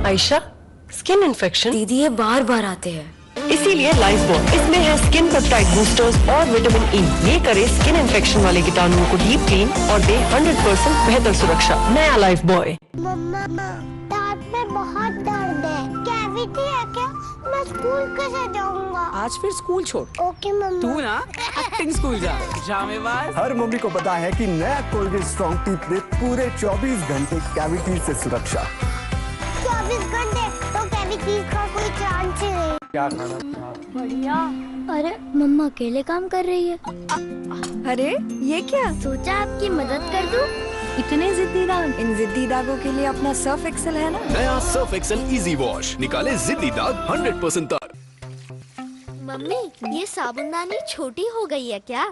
Ayesha, skin infection. दीदी ये बार बार आते हैं। इसीलिए लाइफबॉय, इसमें है स्किन पेप्टाइड बूस्टर्स और विटामिन ई। ये करे स्किन इन्फेक्शन वाले कीटाणुओं को डीप क्लीन और दे 100% बेहतर सुरक्षा। नया लाइफबॉय। मम्मा, दांत में बहुत दर्द है, कैविटी है क्या? मैं स्कूल कैसे जाऊंगा? आज फिर स्कूल छोड़। ओके मम्मा। तू ना एक्टिंग स्कूल जा मेरे पास। हर मम्मी को पता है कि नया कोलगेट स्ट्रॉन्ग टीथ दे पूरे 24 घंटे कैविटी से सुरक्षा। 24 घंटे तो कैविटी का कोई चांस ही नहीं। क्या खाना था? बढ़िया। अरे मम्मा अकेले काम कर रही है। अरे ये क्या? सोचा आपकी मदद कर दूं। इतने जिद्दी दाग। इन जिद्दी दागों के लिए अपना सर्फ एक्सेल है ना। नया सर्फ एक्सेल इजी वॉश निकाले जिद्दी दाग 100% तक। मम्मी, ये साबुनदानी छोटी हो गई है क्या?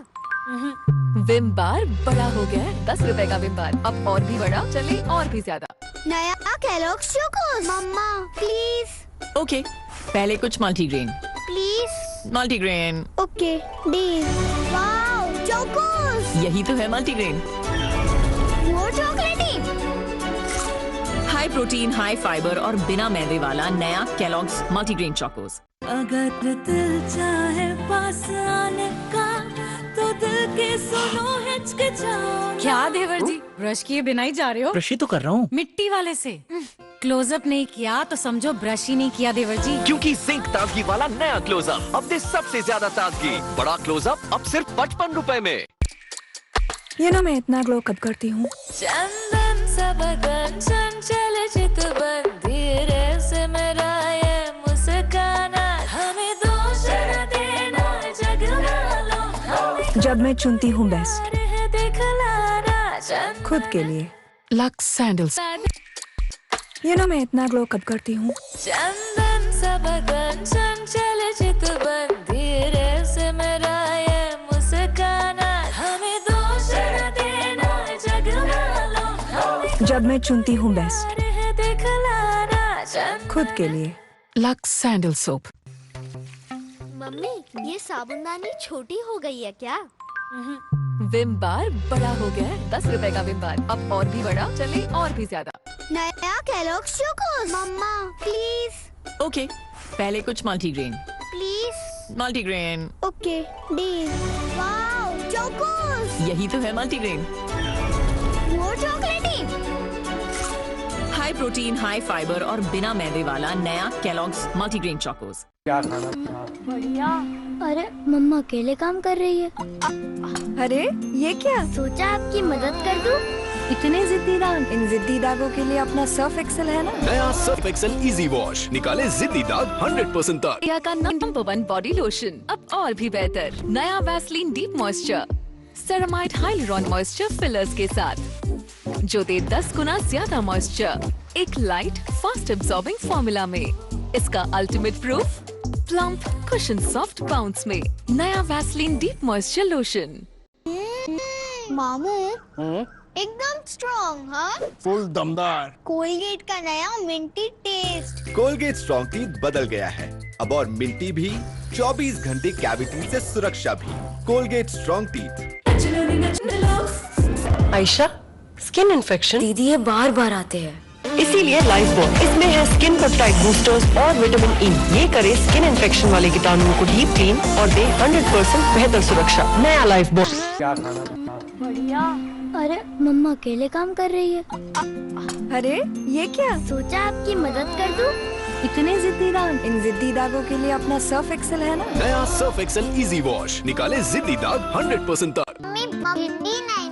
विम बार बड़ा हो गया है। 10 रुपए का विम बार, अब और भी बड़ा, चले और भी ज्यादा। नया Kellogg's Chocos. Mamma please. Okay, पहले कुछ multigrain. Please. Multigrain. Okay deal. Wow Chocos. यही तो है मल्टीग्रेन। वो chocolatey. High protein, high fibre और बिना मैदे वाला नया केलॉग्स मल्टीग्रेन चोकोस। अगर दिल चाहे पास आने का तो दिल के सुनो हिचकिचाओ। क्या देवर जी, ब्रश किए बिना ही जा रहे हो? ब्रश ही तो कर रहा हूँ। मिट्टी वाले से क्लोजअप नहीं किया तो समझो ब्रश ही नहीं किया देवर जी। क्योंकि जिंक ताजगी वाला नया क्लोजअप, अब दे सबसे ज्यादा ताजगी। बड़ा क्लोजअप अब सिर्फ 55 रुपए में। ये ना मैं इतना ग्लो कब करती हूँ। चंदन सा बदन चंचल चितवन धीरे से मेरा ये मुस्काना हमें दोष न देना जगना लो। जब मैं चुनती हूँ बेस्ट दिखलाना खुद के लिए। Lux sandals. ये ना मैं इतना ग्लो कब करती हूँ। चंदन सा बदन चंचल चितवन धीरे से मेरा ये मुस्काना हमें दोष न देना जगना लो। जब मैं चुनती हूँ बेस्ट दिखलाना खुद के लिए। Lux sandal soap. मम्मी, ये साबुनदानी छोटी हो गई है क्या? विम बार बड़ा हो गया है। 10 रुपए का विम बार, अब और भी बड़ा, चले और भी ज्यादा। नया Kellogg's Chocos. Mamma please. Okay, पहले कुछ multigrain. Please. Multigrain. Okay deal. Wow Chocos. यही तो है मल्टीग्रेन। वो chocolatey. High protein, high fibre और बिना मैदे वाला नया केलॉग्स मल्टीग्रेन चोकोस। क्या खाना था? बढ़िया। अरे मम्मा अकेले काम कर रही है। अरे ये क्या? सोचा आपकी मदद कर दूं। इतने जिद्दी दाग। इन जिद्दी दागों के लिए अपना सर्फ एक्सेल है ना। नया सर्फ एक्सेल इजी वॉश निकाले जिद्दी दाग 100% तक। इंडिया का नंबर 1 बॉडी लोशन, अब और भी बेहतर। नया Vaseline deep moisture ceramide hyaluron moisture fillers के साथ, जो दे 10 गुना ज्यादा मॉइस्चर एक लाइट फास्ट एब्सॉर्बिंग फॉर्मूला में। इसका ultimate proof plump cushion soft bounce में। नया वैसलीन डीप मॉइस्चर लोशन। मामू एकदम स्ट्रॉन्ग। हाँ, फुल दमदार। कोलगेट का नया minty taste. Colgate strong teeth बदल गया है, अब और मिल्टी भी, 24 घंटे कैविटी से सुरक्षा भी। Colgate strong teeth. Ayesha, skin infection. दीदी ये बार बार आते हैं। इसीलिए लाइफबॉय, इसमें है स्किन पेप्टाइड बूस्टर्स और विटामिन ई। ये करे स्किन इन्फेक्शन वाले कीटाणुओं को डीप क्लीन और दे 100% बेहतर सुरक्षा। नया लाइफबॉय। क्या खाना था? बढ़िया। अरे मम्मा अकेले काम कर रही है। अरे ये क्या? सोचा आपकी मदद कर दूं। इतने जिद्दी दाग। इन जिद्दी दागों के लिए अपना सर्फ एक्सेल है ना। नया सर्फ एक्सेल इजी वॉश निकाले जिद्दी दाग 100% तक। मम्मी नहीं।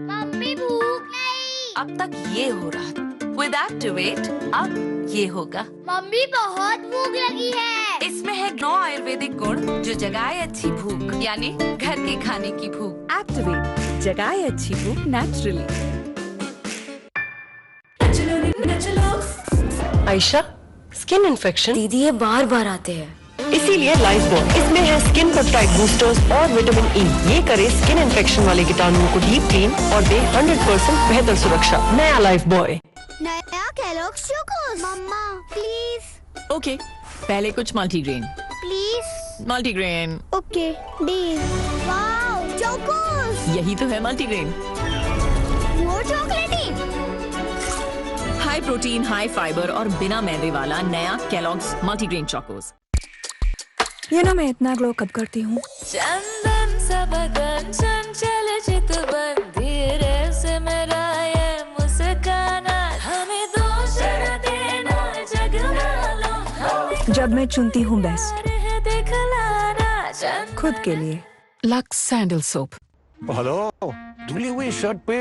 मम्मी भूख नहीं। अब तक ये हो रहा था, विद एक्टिवेट अब ये होगा। मम्मी बहुत भूख लगी है। इसमें है 9 आयुर्वेदिक गुण जो जगाए अच्छी भूख, यानी घर के खाने की भूख। एक्टिवेट जगाए अच्छी भूख नेचुरली। Ayesha, skin infection. दीदी ये बार बार आते हैं। इसीलिए लाइफबॉय, इसमें है स्किन पेप्टाइड बूस्टर्स और विटामिन ई। ये करे स्किन इन्फेक्शन वाले कीटाणुओं को डीप क्लीन और दे 100% बेहतर सुरक्षा। नया लाइफबॉय। नया Kellogg's Chocos. Mamma please. Okay, पहले कुछ multigrain. Please. Multigrain. Okay deal. Wow Chocos. यही तो है मल्टीग्रेन। वो chocolatey. High protein, high fibre और बिना मैदे वाला नया केलॉग्स मल्टीग्रेन चोकोस। ये ना मैं इतना ग्लो कब करती हूँ। चंदन सा बदन चंचल चितवन धीरे से मेरा ये मुस्काना हमें दोष न देना जगमालो हमें जब मैं चुनती हूँ बेस्ट दिखलाना खुद के लिए। Lux sandal soap. हेलो, धुली हुई शर्ट पे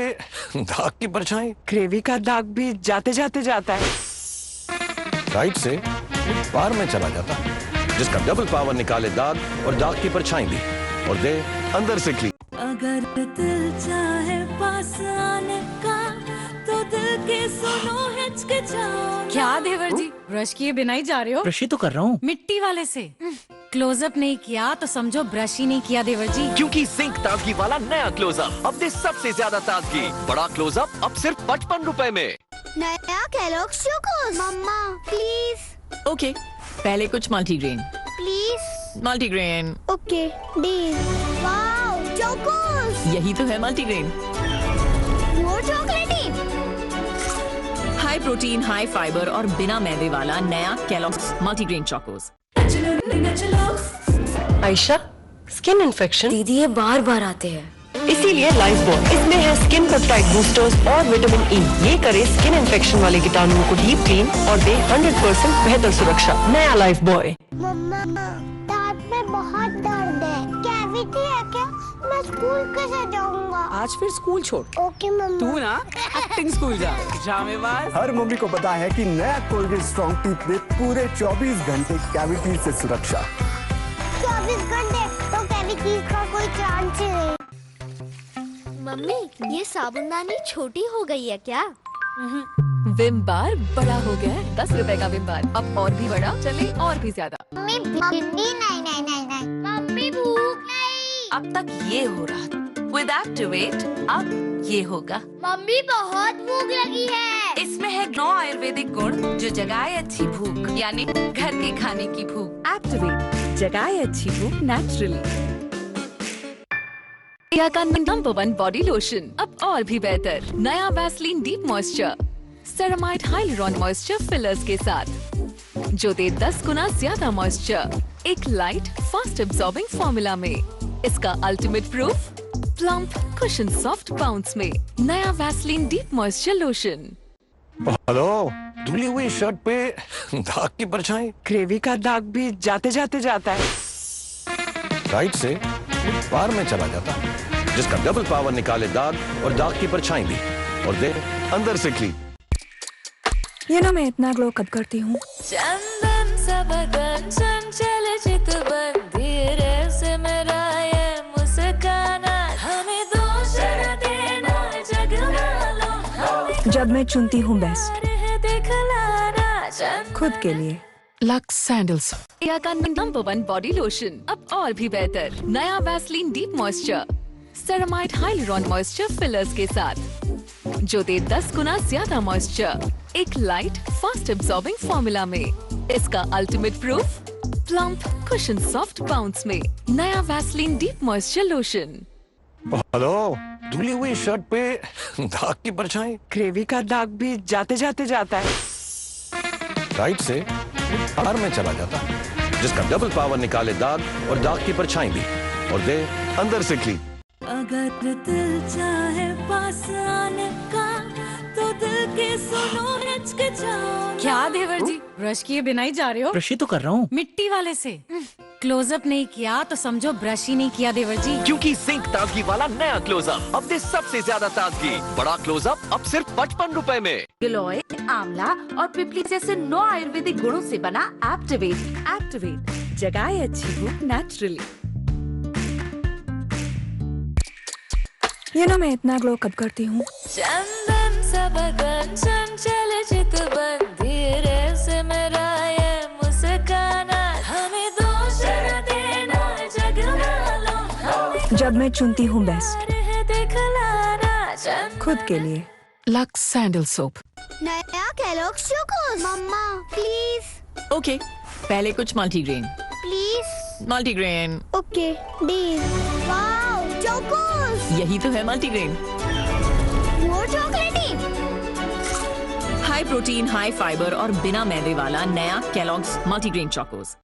दाग की परछाई। ग्रेवी का दाग भी जाते जाते जाता है। राइट से बार में चला जाता, जिसका डबल पावर निकाले दाग और दाग की परछाई भी और दे अंदर से क्लीन। अगर दिल चाहे पास आने का तो दिल के सुनो हिचकिचाओ। क्या देवर जी, ब्रश किए बिना ही जा रहे हो? ब्रश ही तो कर रहा हूँ। मिट्टी वाले से क्लोजअप नहीं किया तो समझो ब्रश ही नहीं किया देवर जी। क्योंकि सिंक ताजगी वाला नया क्लोजअप अब दे सबसे ज्यादा ताजगी। बड़ा क्लोजअप अब सिर्फ 55 रुपए में। नया Kellogg's Chocos. Mamma please. Okay, पहले कुछ multigrain. Please. Multigrain. Okay deal. Wow Chocos. यही तो है मल्टीग्रेन। वो chocolatey. High protein, high fibre और बिना मैदे वाला नया Kellogg's multigrain Chocos. Ayesha, skin infection. दीदी ये बार बार आते हैं। इसीलिए लाइफबॉय इसमें है स्किन पेप्टाइड बूस्टर्स और विटामिन ई। ये करे स्किन इन्फेक्शन वाले कीटाणुओं को डीप क्लीन और दे 100% बेहतर सुरक्षा। नया लाइफबॉय। मम्मा दांत में बहुत दर्द है, कैविटी है क्या? मैं स्कूल कैसे जाऊंगा? आज फिर स्कूल छोड़। ओके मम्मा। तू ना एक्टिंग स्कूल जा। जामेवास। हर मम्मी को पता है कि नया कोलगेट स्ट्रॉन्ग टीथ दे पूरे 24 घंटे कैविटी से सुरक्षा। 24 घंटे तो कैविटी का कोई चांस ही नहीं। मम्मी ये साबुनदानी छोटी हो गई है क्या? विम बार बड़ा हो गया है। 10 रुपए का विम बार अब और भी बड़ा, चले और भी ज्यादा। मम्मी नहीं। मम्मी भूख नहीं। अब तक ये हो रहा था, विद एक्टिवेट अब ये होगा। मम्मी बहुत भूख लगी है। इसमें है 9 आयुर्वेदिक गुण जो जगाए अच्छी भूख, यानी घर के खाने की भूख। एक्टिवेट जगाए अच्छी भूख नेचुरली। इंडिया का नंबर 1 बॉडी लोशन अब और भी बेहतर। नया Vaseline deep moisture ceramide hyaluron moisture fillers के साथ, जो दे 10 गुना ज्यादा मॉइस्चर एक लाइट फास्ट एब्जॉर्बिंग फॉर्मूला में। इसका ultimate proof plump cushion soft bounce में। नया Vaseline deep moisture lotion. Hello, धुली हुई शर्ट पे दाग की परछाई। ग्रेवी का दाग भी जाते जाते जाता है। राइट से बार में चला जाता, जिसका डबल पावर निकाले दाग और दाग की परछाई भी और दे अंदर से क्लीन। ये ना मैं इतना ग्लो कब करती हूँ। चंदन सा बदन चंचल चितवन धीरे से मेरा ये मुस्काना हमें दोष न देना जगमालो हमें जब मैं चुनती हूँ बेस्ट दिखलाना खुद के लिए। Lux sandal soap. इंडिया का नंबर 1 बॉडी लोशन अब और भी बेहतर। नया Vaseline deep moisture ceramide hyaluron moisture fillers के साथ, जो दे 10 गुना ज्यादा मॉइस्चर एक लाइट फास्ट एब्जॉर्बिंग फॉर्मूला में। इसका ultimate proof plump cushion soft bounce में। नया Vaseline deep moisture lotion. Hello, धुली हुई शर्ट पे दाग की परछाई। ग्रेवी का दाग भी जाते जाते जाता है। राइट से बार में चला जाता, जिसका डबल पावर निकाले दाग और दाग की परछाई भी और दे अंदर से क्लीन। अगर दिल चाहे पास आने का तो दिल के सुनो हिचकिचाओ। क्या देवर जी, ब्रश किए बिना ही जा रहे हो? ब्रश ही तो कर रहा हूँ। मिट्टी वाले से क्लोजअप नहीं किया तो समझो ब्रश ही नहीं किया देवर जी। क्योंकि सिंक ताजगी वाला नया क्लोजअप अब दे सबसे ज्यादा ताजगी। बड़ा क्लोजअप अब सिर्फ 55 रुपए में। गिलोय, आंवला और पिपली जैसे 9 आयुर्वेदिक गुणों से बना एक्टिवेट जगाए अच्छी भूख नेचुरली। ये ना मैं इतना ग्लो कब करती हूँ। चंदन सा बदन चंचल चितवन धीरे से मेरा ये मुस्काना हमें दोष न देना जगमालो हमें जब मैं चुनती हूँ बेस्ट दिखलाना खुद के लिए। Lux sandal soap. नया Kellogg's Chocos. Mamma please. Okay, पहले कुछ multigrain. Please. Multigrain. Okay deal. Wow Chocos. यही तो है मल्टीग्रेन। वो chocolatey. High high protein, high fibre और बिना मैदे वाला नया Kellogg's multigrain Chocos.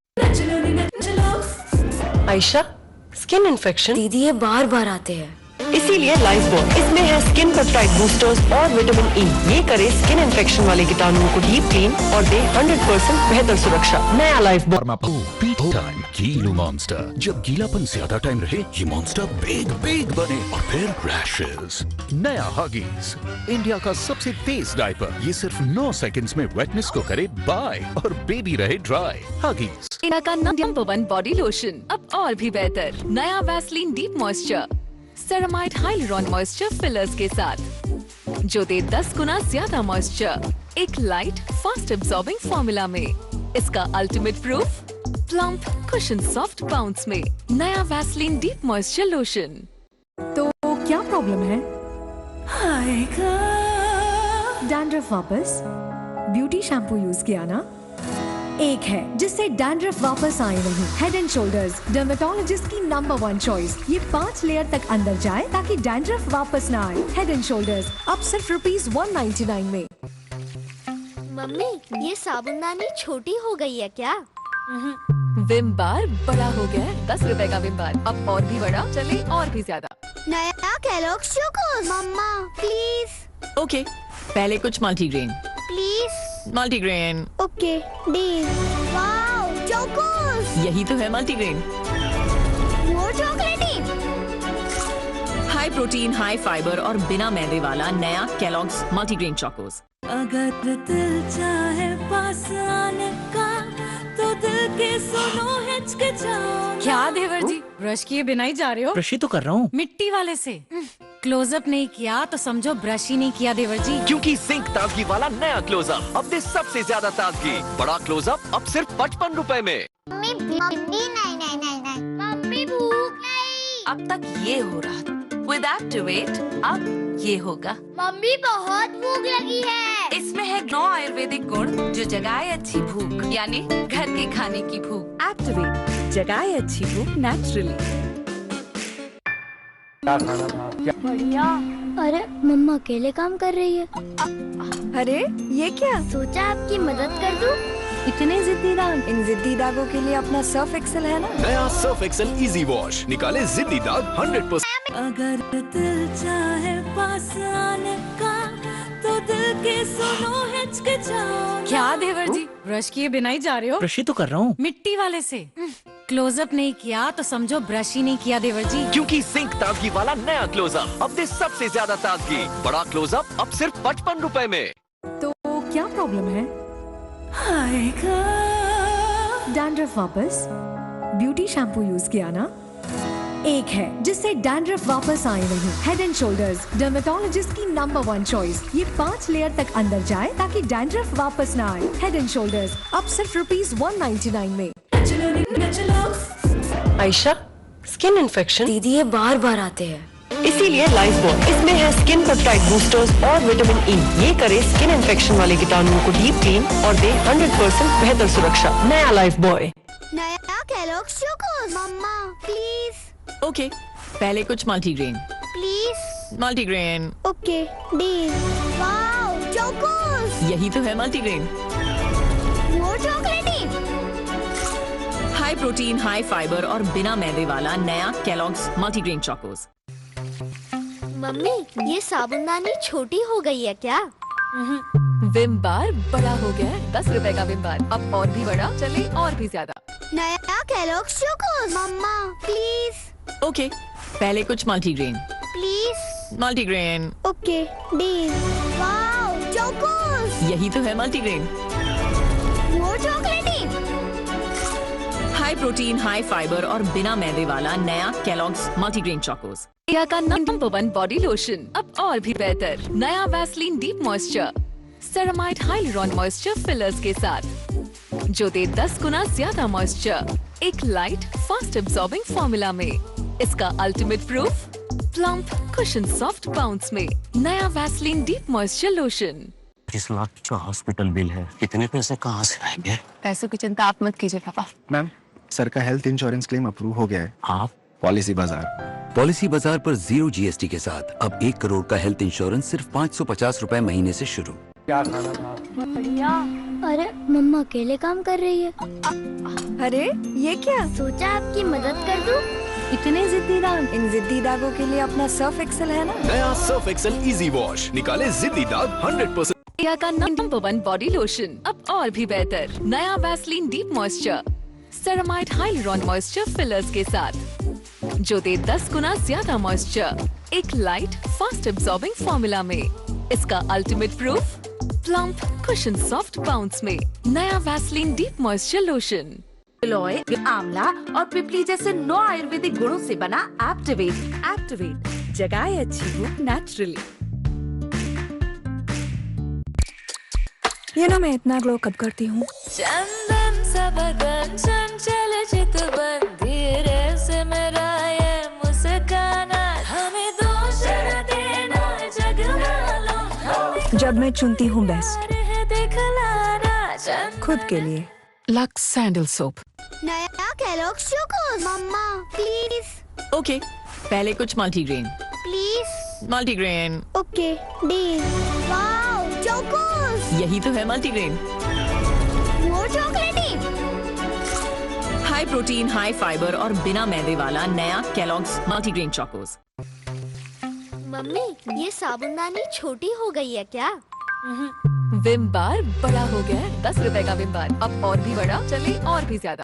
Ayesha, skin infection. दीदी ये बार बार आते हैं। इसीलिए लाइफबॉय, इसमें है स्किन पेप्टाइड बूस्टर्स और विटामिन ई। ये करे स्किन इन्फेक्शन वाले कीटाणुओं को डीप क्लीन और दे 100% बेहतर सुरक्षा। नया लाइफबॉय। Time गीलू monster. जब गीलापन ज्यादा टाइम रहे, ये मॉन्स्टर बिग बने और फिर रैशेस। नया हगीज, इंडिया का सबसे तेज डायपर। ये सिर्फ 9 सेकंड्स में वेटनेस को करे बाय और बेबी रहे ड्राई। हगीज, इंडिया का नंबर 1 बॉडी लोशन, अब और भी बेहतर। नया Vaseline deep moisture ceramide hyaluron moisture fillers के साथ, जो दे 10 गुना ज्यादा मॉइस्चर एक लाइट फास्ट एब्सॉर्बिंग फॉर्मूला में। इसका ultimate proof plump cushion soft bounce में। नया वैसलीन डीप मॉइस्चर लोशन। तो क्या प्रॉब्लम है? डैंड्रफ वापस? ब्यूटी शैम्पू यूज किया ना? एक है जिससे डैंड्रफ वापस आए नहीं। हेड एंड शोल्डर्स, डर्मेटोलॉजिस्ट की नंबर 1 चॉइस। ये 5 लेयर तक अंदर जाए ताकि डैंड्रफ वापस ना आए। हेड एंड शोल्डर्स अब सिर्फ ₹199 में। मम्मी, ये साबुनदानी छोटी हो गई है क्या? विम बार बड़ा हो गया है। 10 रुपए का विम बार, अब और भी बड़ा, चले और भी ज्यादा। नया Kellogg's Chocos. Mamma please. Okay, पहले कुछ multigrain. Please. Multigrain. Okay deal. Wow, Chocos. यही तो है मल्टीग्रेन। वो chocolatey. High protein, high fibre और बिना मैदे वाला नया केलॉग्स मल्टीग्रेन चोकोस। अगर दिल चाहे पास आने का तो दिल के सुनो हिचकिचाओ। क्या देवर जी, ब्रश किए बिना ही जा रहे हो? ब्रश ही तो कर रहा हूँ। मिट्टी वाले से क्लोजअप नहीं किया तो समझो ब्रश ही नहीं किया देवर जी। क्योंकि जिंक ताजगी वाला नया क्लोजअप अब दे सबसे ज्यादा ताजगी। बड़ा क्लोजअप अब सिर्फ 55 रुपए में। मम्मी नहीं। मम्मी भूख नहीं। अब तक ये हो रहा था, विद एक्टिवेट अब ये होगा। मम्मी बहुत भूख लगी है। इसमें है 9 आयुर्वेदिक गुण जो जगाए अच्छी भूख, यानी घर के खाने की भूख। एक्टिवेट, जगाए अच्छी भूख नेचुरली। बढ़िया। अरे मम्मा अकेले काम कर रही है। अरे ये क्या? सोचा आपकी मदद कर दूं। इतने जिद्दी दाग। इन जिद्दी दागों के लिए अपना सर्फ एक्सेल है ना। नया सर्फ एक्सेल इजी वॉश निकाले जिद्दी दाग 100%। अगर दिल चाहे पास आने का तो दिल के सुनो हिचकिचाओ। क्या देवर जी, ब्रश किए बिना ही जा रहे हो? ब्रश ही तो कर रहा हूँ। मिट्टी वाले से क्लोजअप नहीं किया तो समझो ब्रश ही नहीं किया देवर जी। क्योंकि जिंक ताजगी वाला नया क्लोजअप अब दे सबसे ज्यादा ताजगी। बड़ा क्लोजअप अब सिर्फ 55 रुपए में। तो क्या प्रॉब्लम है? डैंड्रफ वापस? ब्यूटी शैम्पू यूज किया ना? एक है जिससे डैंड्रफ वापस आए नहीं। हेड एंड शोल्डर्स, डर्मेटोलॉजिस्ट की नंबर 1 चॉइस। ये 5 लेयर तक अंदर जाए ताकि डैंड्रफ वापस ना आए। हेड एंड शोल्डर्स अब सिर्फ ₹199 में। Ayesha, skin infection. दीदी ये बार बार आते हैं। इसीलिए लाइफबॉय, इसमें है स्किन पेप्टाइड बूस्टर्स और विटामिन ई। ये करे स्किन इन्फेक्शन वाले कीटाणुओं को डीप क्लीन और दे 100% बेहतर सुरक्षा। नया लाइफबॉय। नया Kellogg's Chocos. Mamma please. Okay, पहले कुछ multigrain. Please. Multigrain. Okay deal. Wow, Chocos. यही तो है मल्टीग्रेन। वो chocolatey. High protein, high fibre और बिना मैदे वाला नया केलॉग्स मल्टीग्रेन चोकोस। मम्मी, ये साबुनदानी छोटी हो गई है क्या? विम बार बड़ा हो गया है। 10 रुपए का विम बार, अब और भी बड़ा, चले और भी ज्यादा। नया Kellogg's Chocos. Mamma please. Okay, पहले कुछ multigrain. Please. Multigrain. Okay deal. Wow, Chocos. यही तो है मल्टीग्रेन। वो chocolatey. High protein, high fibre और बिना मैदे वाला नया केलॉग्स मल्टीग्रेन चोकोस। इंडिया का नंबर 1 बॉडी लोशन, अब और भी बेहतर। नया Vaseline deep moisture ceramide hyaluron moisture fillers के साथ, जो दे 10 गुना ज्यादा मॉइस्चर एक लाइट फास्ट एब्सॉर्बिंग फॉर्मूला में। इसका ultimate proof plump cushion soft bounce में। नया Vaseline deep moisture lotion. 30 lakh का हॉस्पिटल बिल है, इतने पैसे कहाँ से आएंगे? पैसों की चिंता आप मत कीजिए पापा। मैम, सर का हेल्थ इंश्योरेंस क्लेम अप्रूव हो गया है। आप? पॉलिसी बाजार। पॉलिसी बाजार पर 0 GST के साथ अब 1 करोड़ का हेल्थ इंश्योरेंस सिर्फ 550 रुपए महीने से शुरू। क्या खाना था? बढ़िया। अरे मम्मा अकेले काम कर रही है। अरे ये क्या? सोचा आपकी मदद कर दूं। इतने जिद्दी दाग, इन जिद्दी दागों के लिए अपना सर्फ एक्सेल है ना। नया सर्फ एक्सेल इजी वॉश निकाले जिद्दी दाग 100%। इंडिया का नंबर 1 बॉडी लोशन अब और भी बेहतर। नया Vaseline deep moisture ceramide hyaluron moisture fillers के साथ, जो दे 10 गुना ज्यादा मॉइस्चर एक लाइट फास्ट एब्जॉर्बिंग फॉर्मूला में। इसका ultimate proof plump cushion soft bounce में। नया वैसलीन डीप मॉइस्चर लोशन गिलोय, आंवला और पिपली जैसे 9 आयुर्वेदिक गुणों से बना एक्टिवेट जगाए अच्छी भूख नेचुरली। ये ना मैं इतना ग्लो कब करती हूँ। चंदन सा बदन चंचल चितवन धीरे से मेरा ये मुस्काना हमें दोष न देना जगमालो। जब मैं चुनती हूँ बेस्ट दिखलाना खुद के लिए लक्स सैंडल सोप। नया Kellogg's Chocos. Mamma please. Okay, पहले कुछ multigrain. Please. Multigrain. Okay deal. Wow Chocos. यही तो है multigrain. More chocolatey. High protein, high fibre और बिना मैदे वाला नया केलॉग्स मल्टीग्रेन चोकोस। मम्मी ये साबुनदानी छोटी हो गई है क्या? विम बार बड़ा हो गया है। 10 रुपए का विम बार अब और भी बड़ा, चले और भी ज्यादा।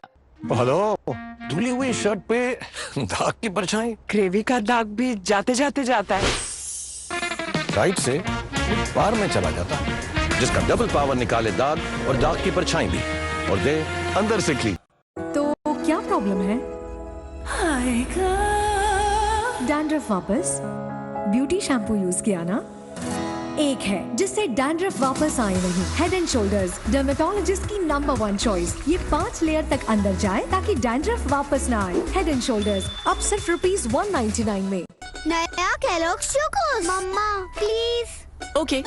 हेलो, धुली हुई शर्ट पे दाग की परछाई। ग्रेवी का दाग भी जाते जाते जाता है। राइट से बार में चला जाता, जिसका डबल पावर निकाले दाग और दाग की परछाई भी, और दे अंदर से क्लीन। तो क्या प्रॉब्लम है? डैंड्रफ वापस ब्यूटी शैम्पू यूज किया ना? एक है जिससे डैंड्रफ वापस आए नहीं। हेड एंड शोल्डर्स डर्मेटोलॉजिस्ट की नंबर 1 चॉइस। ये 5 लेयर तक अंदर जाए ताकि डैंड्रफ वापस ना आए। हेड एंड शोल्डर्स अब सिर्फ ₹199 में। नया Kellogg's Chocos. Mamma please. Okay,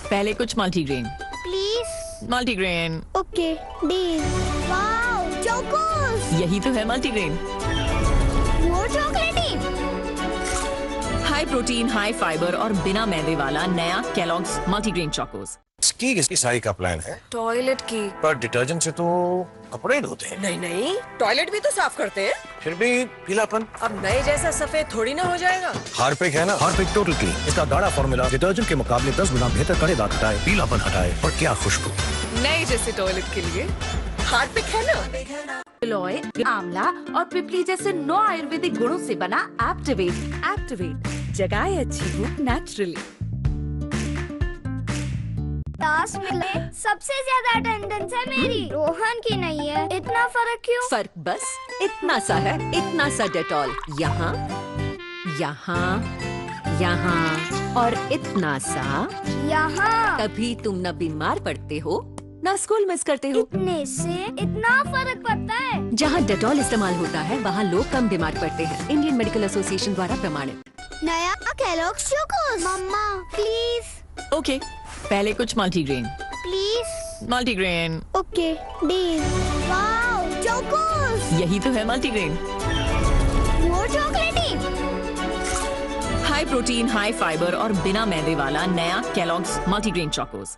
पहले कुछ multigrain. Please. Multigrain. Okay deal. Wow Chocos. यही तो है multigrain. More chocolatey. High protein, high fibre और बिना मैदे वाला नया केलॉग्स मल्टीग्रेन चोकोस। इसकी साई का प्लान है टॉयलेट की। पर डिटर्जेंट से तो कपड़े धोते हैं। नहीं नहीं, टॉयलेट भी तो साफ करते हैं। फिर भी पीलापन। अब नए जैसा सफेद थोड़ी ना हो जाएगा। हार्पिक है ना, हार्पिक टोटल क्लीन। इसका गाढ़ा फॉर्मूला डिटर्जेंट के मुकाबले 10 गुना बेहतर कड़े दाग हटाए, पीलापन हटाए और क्या खुशबू। नए जैसे टॉयलेट के लिए हार्पिक है ना। गिलोय, आंवला और पिपली जैसे 9 आयुर्वेदिक गुणों से बना एक्टिवेट जगाए अच्छी भूख नेचुरली। क्लास में सबसे ज्यादा अटेंडेंस है मेरी, रोहन की नहीं है। इतना फर्क क्यों? फर्क बस इतना सा है, इतना सा डेटॉल यहाँ, यहाँ, यहाँ और इतना सा यहाँ। कभी तुम न बीमार पड़ते हो ना स्कूल मिस करते हो। इतने से इतना फर्क पड़ता है। जहाँ डेटॉल इस्तेमाल होता है वहाँ लोग कम बीमार पड़ते हैं। इंडियन मेडिकल एसोसिएशन द्वारा प्रमाणित। नया Kellogg's Chocos. Mamma please. Okay, पहले कुछ multigrain. Please. Multigrain. Okay deal. Wow Chocos. यही तो है multigrain. More chocolatey. High protein, high fibre और बिना मैदे वाला नया केलॉग्स मल्टीग्रेन चोकोस।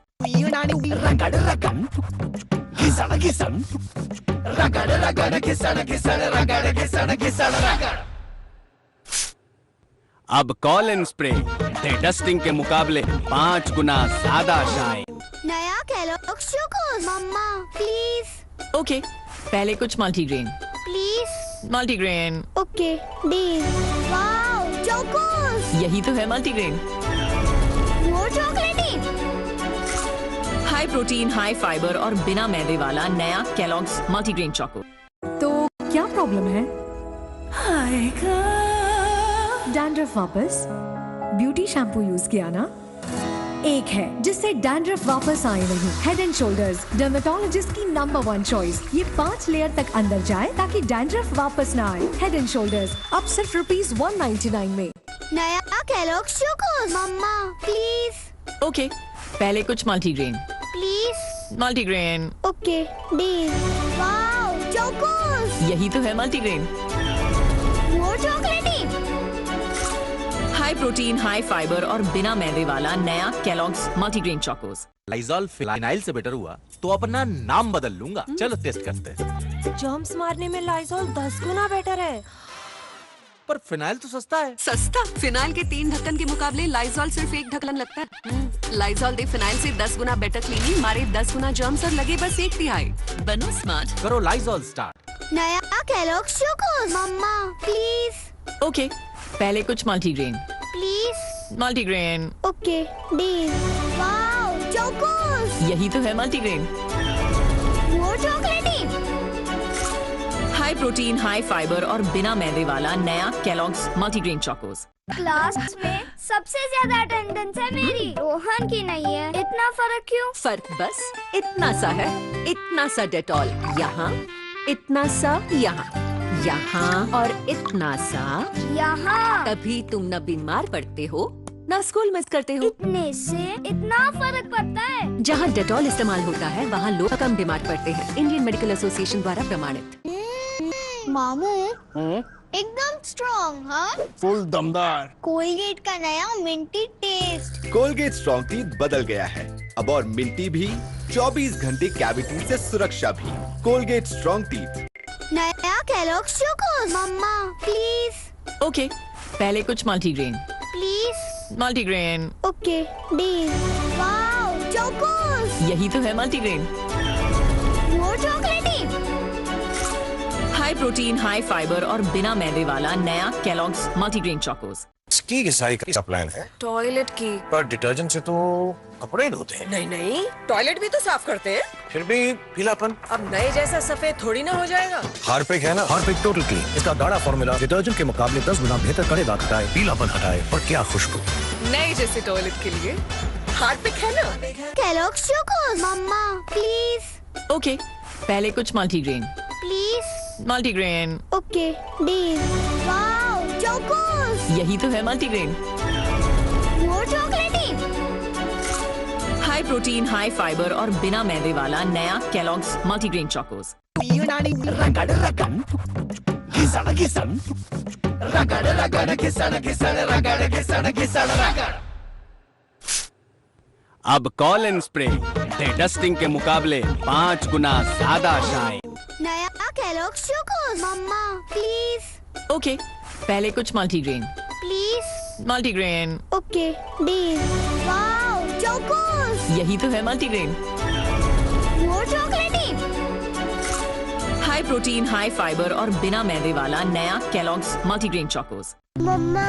अब कॉलिन स्प्रे डस्टिंग के मुकाबले 5 गुना ज्यादा शाइन। नया Kellogg's Chocos. Mamma please. Okay, पहले कुछ multigrain. Please. Multigrain. Okay deal. Wow Chocos. यही तो है multigrain. More chocolatey. High protein, high fibre और बिना मैदे वाला नया केलॉग्स मल्टीग्रेन चोको। तो क्या प्रॉब्लम है? डैंड्रफ वापस ब्यूटी शैम्पू यूज किया ना? एक है जिससे डैंड्रफ वापस आए नहीं। हेड एंड शोल्डर्स डर्मेटोलॉजिस्ट की नंबर 1 चॉइस। ये 5 लेयर तक अंदर जाए ताकि डैंड्रफ वापस ना आए। हेड एंड शोल्डर्स अब सिर्फ ₹199 में। नया Kellogg's Chocos. Mamma please. Okay, पहले कुछ multigrain. Please. Multigrain. Okay deal. Wow Chocos. यही तो है multigrain. More chocolatey. High high protein, high fibre और बिना मैदे वाला नया Kellogg's multigrain Chocos. Lysol phenyl से बेटर हुआ तो अपना नाम बदल लूंगा। चलो टेस्ट करते हैं। जर्म्स मारने में लाइजॉल 10 गुना बेटर है। पर फिनाइल तो सस्ता है। सस्ता? फिनाइल के 3 ढक्कन के मुकाबले लाइजॉल सिर्फ 1 ढक्कन लगता है। लाइजॉल दे फिनाइल से 10 गुना बेटर क्लीनिंग, मारे 10 गुना जर्म्स और लगे बस 1 तिहाई। बनो स्मार्ट, करो लाइजॉल स्टार्ट। नया Kellogg's Chocos mamma please. Okay, पहले कुछ multigrain. Please. Multigrain. Okay deal. Wow Chocos, यही तो है मल्टीग्रेन। वो chocolatey. High protein, high fibre और बिना मैदे वाला नया केलॉग्स मल्टीग्रेन चोकोस। क्लास में सबसे ज्यादा अटेंडेंस है मेरी, रोहन की नहीं है। इतना फर्क क्यों? फर्क बस इतना सा है, इतना सा डेटॉल यहाँ, इतना सा यहाँ, यहाँ और इतना सा यहाँ। तभी तुम न बीमार पड़ते हो ना स्कूल मिस करते हो। इतने से इतना फर्क पड़ता है। जहाँ डेटॉल इस्तेमाल होता है वहाँ लोग कम बीमार पड़ते हैं। इंडियन मेडिकल एसोसिएशन द्वारा प्रमाणित। मामू एकदम स्ट्रॉन्ग, हाँ? फुल दमदार। कोलगेट का नया minty taste. Colgate strong teeth बदल गया है। अब और मिंटी भी, 24 घंटे कैविटी से सुरक्षा भी। Colgate strong teeth. नया Kellogg's Chocos mamma please. Okay, पहले कुछ multigrain. Please. Multigrain. Okay deal. Wow Chocos, यही तो है मल्टीग्रेन। वो chocolatey. High protein, high fibre और बिना मैदे वाला नया केलॉग्स मल्टीग्रेन चोकोस। स्की की साई का प्लान है। टॉयलेट की। पर डिटर्जेंट से तो कपड़े धोते हैं। नहीं नहीं, टॉयलेट भी तो साफ करते हैं। फिर भी पीलापन। अब नए जैसा सफेद थोड़ी ना हो जाएगा। हार्पिक है ना, हार्पिक टोटल क्लीन। इसका गाढ़ा फॉर्मूला डिटर्जेंट के मुकाबले 10 गुना बेहतर कड़े दाग हटाए, पीलापन हटाए और क्या खुशबू। नए जैसे टॉयलेट के लिए हार्पिक है ना। Kellogg's Chocos mamma please. Okay, पहले कुछ multigrain. Please. Multigrain. Okay deal. Wow Chocos, यही तो है मल्टीग्रेन। वो chocolatey. High protein, high fibre और बिना मैदे वाला नया केलॉग्स मल्टीग्रेन चोकोस। अब कॉलिन स्प्रे दे डस्टिंग के मुकाबले 5 गुना ज्यादा शाइन। नया Kellogg's Chocos mamma please. Okay, पहले कुछ multigrain. Please. Multigrain. Okay deal. Wow Chocos, यही तो है मल्टीग्रेन। वो chocolatey. High protein, high fibre और बिना मैदे वाला नया केलॉग्स मल्टीग्रेन चोकोस। मम्मा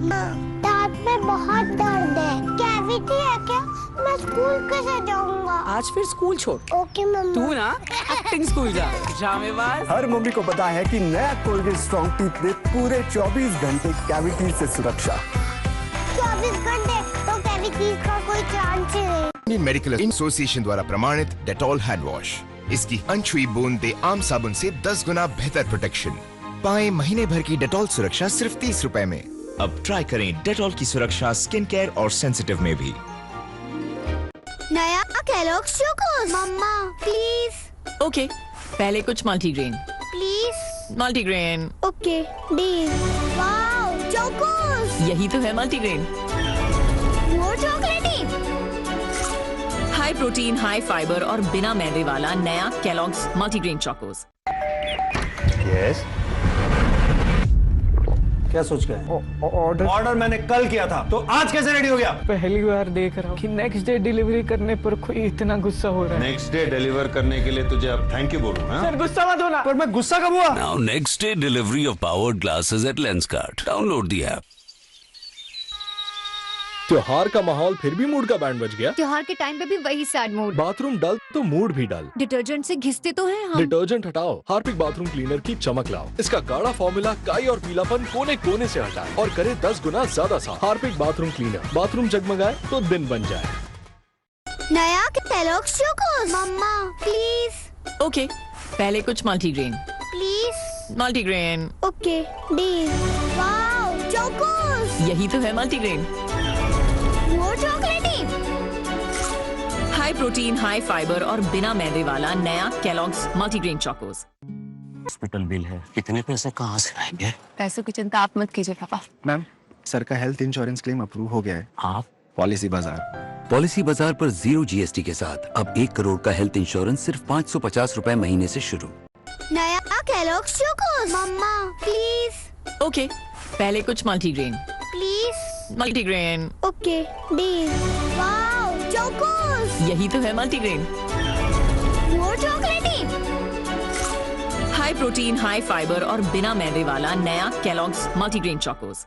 दांत में बहुत दर्द है, कैविटी है क्या? मैं स्कूल कैसे जाऊंगा? आज फिर स्कूल छोड़। ओके मम्मा। तू ना एक्टिंग स्कूल जा। जामेबाज। हर मम्मी को पता है कि नया कोलगेट स्ट्रॉन्ग टीथ दे पूरे 24 घंटे कैविटी से सुरक्षा। 24 घंटे तो कैविटी का कोई चांस ही नहीं। इंडियन मेडिकल एसोसिएशन द्वारा प्रमाणित डेटॉल हैंड वॉश। इसकी अनछुई बूंद दे आम साबुन से 10 गुना बेहतर प्रोटेक्शन। पाएं महीने भर की डेटॉल सुरक्षा सिर्फ 30 रुपए में। अब ट्राई करें डेटॉल की सुरक्षा स्किन केयर और सेंसिटिव में भी। नया Kellogg's Chocos mamma please. Okay, पहले कुछ multigrain. Please. Multigrain. Okay deal. Wow Chocos, यही तो है मल्टीग्रेन। वो chocolatey. High protein, high fibre और बिना मैदे वाला नया केलॉग्स मल्टीग्रेन चोकोस। यस। क्या सोच गए? ऑर्डर मैंने कल किया था, तो आज कैसे रेडी हो गया? पहली बार देख रहा हूँ कि नेक्स्ट डे डिलीवरी करने पर कोई इतना गुस्सा हो रहा है। नेक्स्ट डे डिलीवर करने के लिए तुझे अब थैंक यू बोलूं? सर गुस्सा मत होना। पर मैं गुस्सा कब हुआ? Now next day delivery of powered glasses at Lenskart. Download the app. त्योहार का माहौल फिर भी मूड का बैंड बज गया। त्योहार के टाइम पे भी वही सैड मूड। बाथरूम डल तो मूड भी डल। डिटर्जेंट से घिसते तो हैं हम। डिटर्जेंट हटाओ, हार्पिक बाथरूम क्लीनर की चमक लाओ। इसका गाढ़ा फॉर्मूला काई और पीलापन कोने कोने से हटाए और करे 10 गुना ज्यादा साफ। हार्पिक बाथरूम क्लीनर, बाथरूम जगमगाए तो दिन बन जाए। नया Kellogg's Chocos mamma please. Okay, पहले कुछ multigrain. Please. Multigrain. Okay deal. Wow Chocos, यही तो है मल्टीग्रेन। वो chocolatey. High protein, high fibre और बिना मैदे वाला नया Kellogg's multigrain Chocos. Hospital bill है, इतने पैसे कहाँ से आएंगे? पैसों की चिंता आप मत कीजिए पापा। मैम सर का हेल्थ इंश्योरेंस क्लेम अप्रूव हो गया है। आप पॉलिसी बाजार। पॉलिसी बाजार पर 0 GST के साथ अब 1 करोड़ का हेल्थ इंश्योरेंस सिर्फ 550 रुपए महीने से शुरू। नया Kellogg's Chocos mamma please. Okay, पहले कुछ multigrain. Please. Multigrain. Okay deal. Wow Chocos. यही तो है multigrain. More chocolatey. High protein, high fibre और बिना मैदे वाला नया केलॉग्स मल्टीग्रेन चोकोस।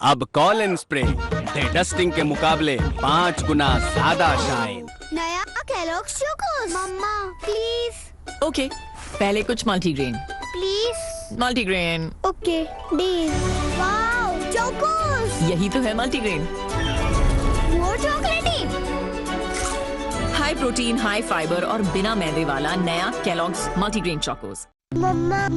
अब कॉलिन स्प्रे डे डस्टिंग के मुकाबले 5 गुना ज्यादा शाइन। नया Kellogg's Chocos mamma please. Okay, पहले कुछ multigrain. Please. Multigrain. Okay deal. Wow Chocos. यही तो है multigrain. More chocolatey. High protein, high fibre और बिना मैदे वाला नया केलॉग्स मल्टीग्रेन चोकोस। मम्मा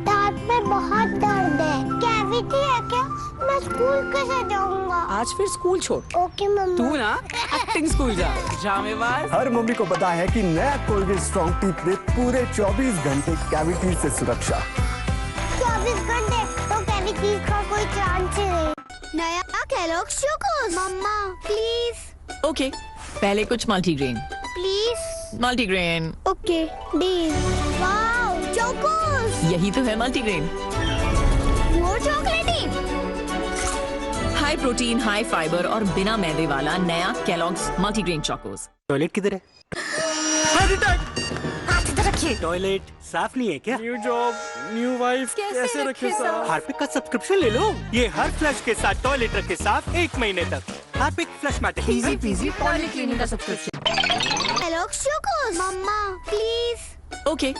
दांत में बहुत दर्द है, कैविटी है क्या? मैं स्कूल कैसे जाऊंगा? आज फिर स्कूल छोड़। ओके मम्मा। तू ना एक्टिंग स्कूल जा। जामे बाज। हर मम्मी को पता है कि नया कोलगेट स्ट्रॉन्ग टीथ दे पूरे 24 घंटे कैविटी से सुरक्षा। 24 घंटे तो कैविटी का कोई चांस ही नहीं। नया Kellogg's Chocos mamma please. Okay, पहले कुछ multigrain. Please. Multigrain. Okay deal. Wow Chocos. यही तो है multigrain. More chocolatey. High protein, high fibre और बिना मैदे वाला नया केलॉग्स मल्टीग्रेन चोकोस। टॉयलेट किधर है? रखिए। टॉयलेट साफ नहीं है क्या? न्यू जॉब, न्यू वाइफ, कैसे रखे साफ? हार्पिक का सब्सक्रिप्शन ले लो। ये हर फ्लश के साथ टॉयलेट रखे साफ 1 महीने तक। Harpic Flushmatic easy peasy toilet cleaning का subscription. Kellogg's Chocos mamma please. Okay,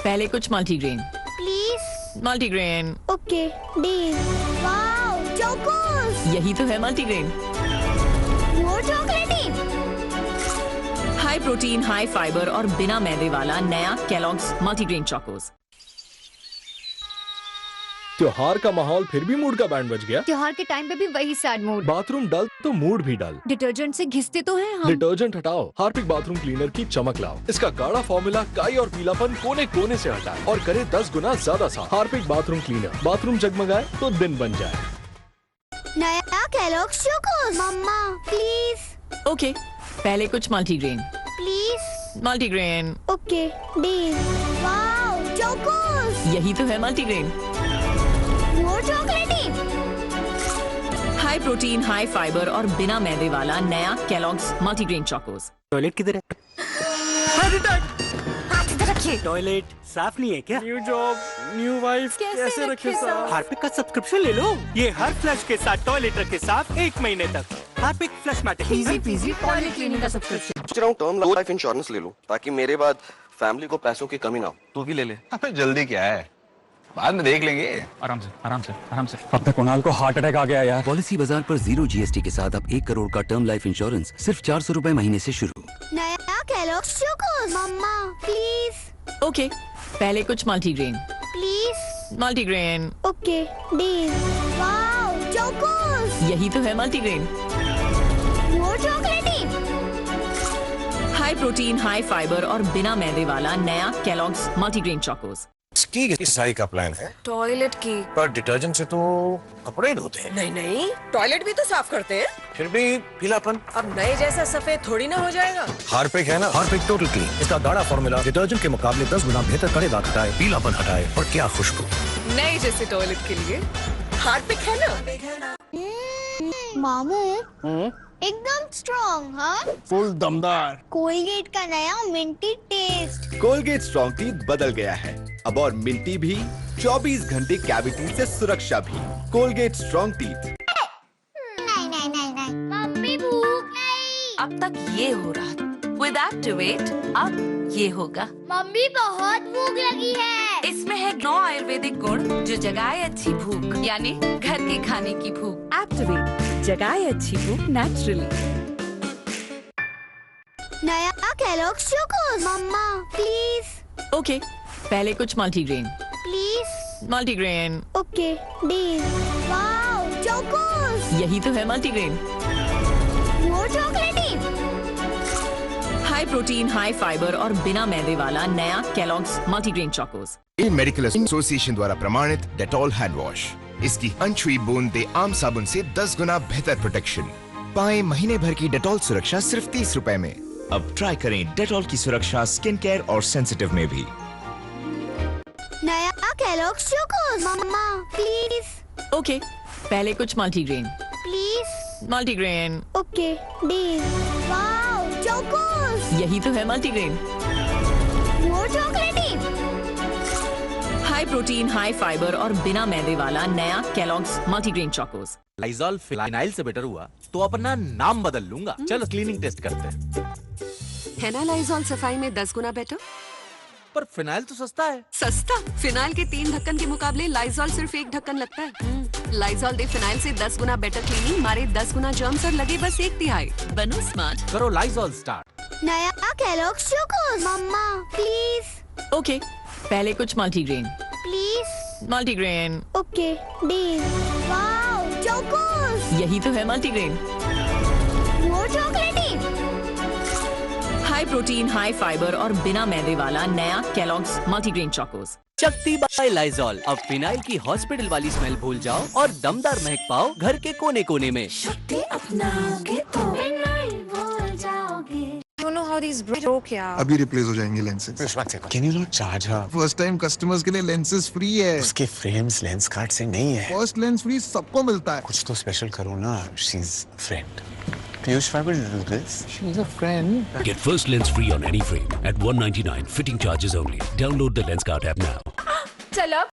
पहले कुछ multigrain. Please. Multigrain. Okay deal. Wow Chocos. यही तो है multigrain. More chocolatey. High protein, high fibre और बिना मैदे वाला नया केलॉग्स मल्टीग्रेन चोकोस। त्योहार का माहौल फिर भी मूड का बैंड बज गया। त्योहार के टाइम पे भी वही सैड मूड। बाथरूम डल तो मूड भी डल। डिटर्जेंट से घिसते तो हैं हम। डिटर्जेंट हटाओ, हार्पिक बाथरूम क्लीनर की चमक लाओ। इसका गाढ़ा फॉर्मूला काई और पीलापन कोने कोने से हटाए और करे 10 गुना ज्यादा साफ। हार्पिक बाथरूम क्लीनर, बाथरूम जगमगाए तो दिन बन जाए। नया Kellogg's Chocos mamma please. Okay, पहले कुछ multigrain. Please. Multigrain. Okay deal. Wow Chocos. यही तो है multigrain. More chocolatey. High protein, high fibre और बिना मैदे वाला नया केलॉग्स मल्टीग्रेन चोकोस। टॉयलेट किधर है? रखिए। टॉयलेट साफ नहीं है क्या? न्यू जॉब, न्यू वाइफ, कैसे रखे साफ? हार्पिक का सब्सक्रिप्शन ले लो। ये हर फ्लश के साथ टॉयलेट रखे साफ 1 महीने तक। Harpic Flushmatic easy peasy toilet cleaning का सब्सक्रिप्शन। सोच रहा हूँ टर्म लाइफ इंश्योरेंस ले लूं ताकि मेरे बाद फैमिली को पैसों की कमी ना हो। तू भी ले ले। अबे जल्दी क्या है, बाद में देख लेंगे। आराम से आराम से आराम से। अब तक कुणाल को हार्ट अटैक आ गया यार। पॉलिसी बाजार पर 0 GST के साथ अब 1 करोड़ का टर्म लाइफ इंश्योरेंस सिर्फ 400 रुपए महीने से शुरू। नया Kellogg's Chocos mamma please. Okay, पहले कुछ multigrain. Please. Multigrain. Okay deal. Wow Chocos. यही तो है multigrain. More chocolatey. High protein, high fibre और बिना मैदे वाला नया केलॉग्स मल्टीग्रेन चोकोस। की सफाई का प्लान है? टॉयलेट की। पर डिटर्जेंट से तो कपड़े ही धोते हैं। नहीं नहीं, टॉयलेट भी तो साफ करते हैं। फिर भी पीलापन। अब नए जैसा सफेद थोड़ी ना हो जाएगा। हार्पिक है ना, हार्पिक टोटल क्लीन। इसका गाढ़ा फॉर्मूला डिटर्जेंट के मुकाबले 10 गुना बेहतर कड़े दाग हटाए, पीलापन हटाए और क्या खुशबू। नए जैसे टॉयलेट के लिए हार्पिक है ना। मामू एकदम स्ट्रॉन्ग। हाँ फुल दमदार। कोलगेट का नया minty taste. Colgate strong teeth बदल गया है। अब और मिंटी भी, 24 घंटे कैविटी से सुरक्षा भी। Colgate strong teeth. नहीं नहीं नहीं नहीं, मम्मी भूख नहीं। अब तक ये हो रहा था, विद एक्टिवेट अब ये होगा। मम्मी बहुत भूख लगी है। इसमें है 9 आयुर्वेदिक गुण जो जगाए अच्छी भूख, यानी घर के खाने की भूख। एक्टिवेट जगाए अच्छी भूख नेचुरली। नया Kellogg's Chocos mamma please. Okay, पहले कुछ multigrain. Please. Multigrain. Okay deal. Wow Chocos. यही तो है multigrain. More chocolatey. High protein, high fibre और बिना मैदे वाला नया Kellogg's multigrain Chocos. Medical association द्वारा प्रमाणित डेटॉल हैंड वॉश। इसकी अनछुई बूंद दे आम साबुन से 10 गुना बेहतर प्रोटेक्शन। पाएं महीने भर की डेटॉल सुरक्षा सिर्फ 30 रुपए में। अब ट्राई करें डेटॉल की सुरक्षा स्किन केयर और सेंसिटिव में भी। नया Kellogg's Chocos. Mamma please. Okay, पहले कुछ multigrain. Please. Multigrain. Okay deal. Wow Chocos. यही तो है multigrain. More chocolatey. High protein, high fibre और बिना मैदे वाला नया Kellogg's multigrain Chocos. Lysol phenyl से बेटर हुआ तो अपना नाम बदल लूंगा। चलो क्लीनिंग टेस्ट करते हैं। है ना लाइजॉल सफाई में 10 गुना बेटर। पर फिनाइल तो सस्ता है। सस्ता? फिनाइल के 3 ढक्कन के मुकाबले लाइजॉल सिर्फ 1 ढक्कन लगता है। लाइजॉल दे फिनाइल से 10 गुना बेटर क्लीनिंग, मारे 10 गुना जर्म्स और लगे बस 1/3। बनो स्मार्ट। करो लाइजॉल स्टार्ट। नया Kellogg's Chocos. Mamma please. Okay, पहले कुछ multigrain. Please. Multigrain. Okay deal. Wow Chocos. यही तो है multigrain. More chocolatey. High protein, high fibre और बिना मैदे वाला नया केलॉग्स मल्टीग्रेन चोकोस। शक्ति बाय लाइजॉल। अब फिनाइल की हॉस्पिटल वाली स्मेल भूल जाओ और दमदार महक पाओ घर के कोने कोने में। शक्ति अपनाओगे तो फिनाइल भूल जाओगे। don't know how these broke यार। अभी रिप्लेस हो जाएंगे lenses. Can you not charge her? First time customers के लिए लेंसेज फ्री है। उसके फ्रेम्स लेंस कार्ड से नहीं है। फर्स्ट लेंस फ्री सबको मिलता है। कुछ तो स्पेशल करो ना। She's friend. Piyush Fiber will do this. She's a friend. Get first lens free on any frame at $199. Fitting charges only. Download the Lenscart app now. चलो